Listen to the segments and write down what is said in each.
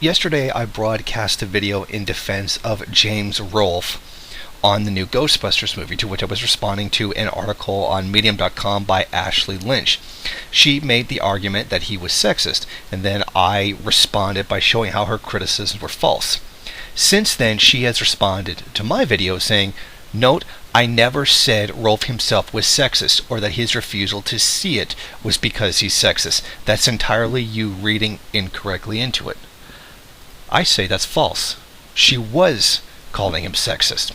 Yesterday I broadcast a video in defense of James Rolfe on the new Ghostbusters movie, to which I was responding to an article on Medium.com by Ashley Lynch. She made the argument that he was sexist, and then I responded by showing how her criticisms were false. Since then, she has responded to my video saying, "Note, I never said Rolfe himself was sexist, or that his refusal to see it was because he's sexist. That's entirely you reading incorrectly into it." I say that's false. She was calling him sexist.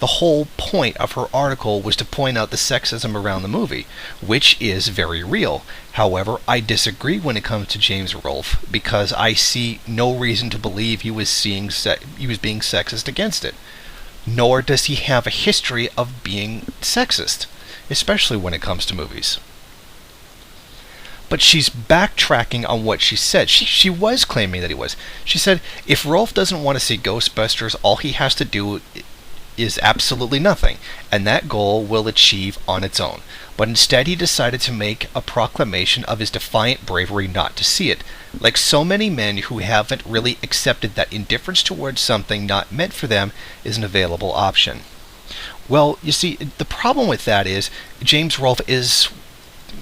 The whole point of her article was to point out the sexism around the movie, which is very real. However, I disagree when it comes to James Rolfe, because I see no reason to believe he was being sexist against it. Nor does he have a history of being sexist, especially when it comes to movies. But she's backtracking on what she said. She was claiming that he was. She said, if Rolfe doesn't want to see Ghostbusters, all he has to do is absolutely nothing, and that goal will achieve on its own. But instead he decided to make a proclamation of his defiant bravery not to see it, like so many men who haven't really accepted that indifference towards something not meant for them is an available option. Well, you see, the problem with that is James Rolfe is,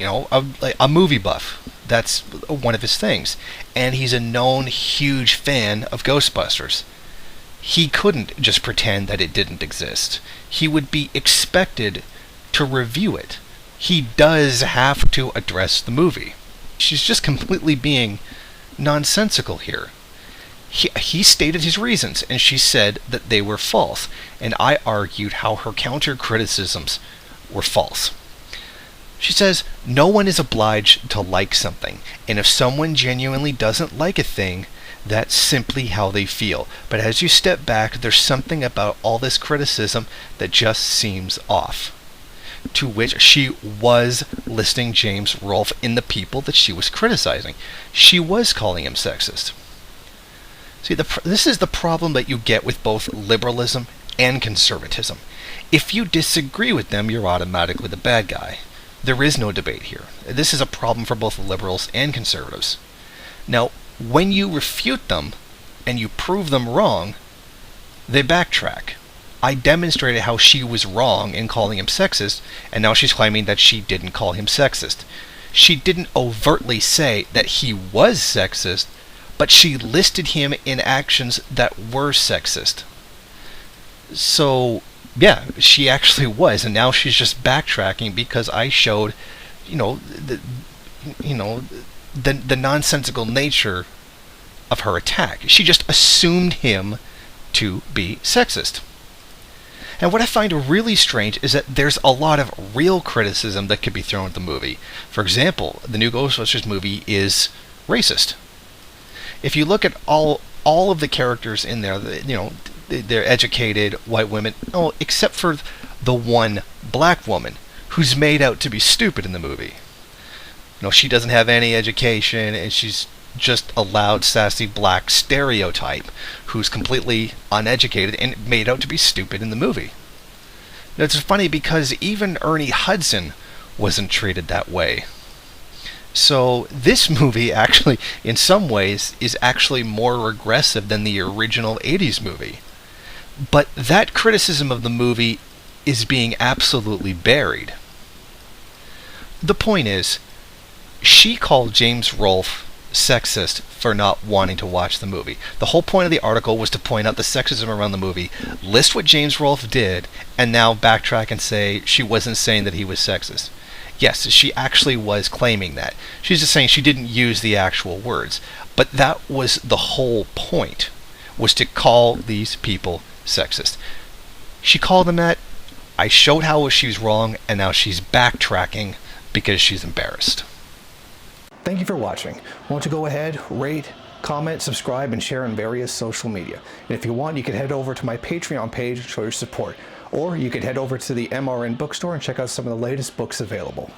a movie buff. That's one of his things. And he's a known huge fan of Ghostbusters. He couldn't just pretend that it didn't exist. He would be expected to review it. He does have to address the movie. She's just completely being nonsensical here. He stated his reasons, and she said that they were false, and I argued how her counter-criticisms were false. She says, no one is obliged to like something, and if someone genuinely doesn't like a thing, that's simply how they feel. But as you step back, there's something about all this criticism that just seems off. To which she was listing James Rolfe in the people that she was criticizing. She was calling him sexist. See, this is the problem that you get with both liberalism and conservatism. If you disagree with them, you're automatically the bad guy. There is no debate here. This is a problem for both liberals and conservatives. Now, when you refute them and you prove them wrong, they backtrack. I demonstrated how she was wrong in calling him sexist, and now she's claiming that she didn't call him sexist. She didn't overtly say that he was sexist, but she listed him in actions that were sexist. So, yeah, she actually was, and now she's just backtracking because I showed, the nonsensical nature of her attack. She just assumed him to be sexist. And what I find really strange is that there's a lot of real criticism that could be thrown at the movie. For example, the new Ghostbusters movie is racist. If you look at all of the characters in there, they're educated white women, except for the one black woman who's made out to be stupid in the movie. She doesn't have any education, and she's just a loud, sassy black stereotype who's completely uneducated and made out to be stupid in the movie. Now, it's funny because even Ernie Hudson wasn't treated that way. So this movie actually, in some ways, is actually more regressive than the original 80s movie. But that criticism of the movie is being absolutely buried. The point is, she called James Rolfe sexist for not wanting to watch the movie. The whole point of the article was to point out the sexism around the movie, list what James Rolfe did, and now backtrack and say she wasn't saying that he was sexist. Yes, she actually was claiming that. She's just saying she didn't use the actual words. But that was the whole point, was to call these people sexist. She called them that. I showed how she was wrong, and now she's backtracking because she's embarrassed. Thank you for watching. Won't you go ahead, rate, comment, subscribe, and share on various social media. And if you want, you can head over to my Patreon page and show your support. Or you could head over to the MRN bookstore and check out some of the latest books available.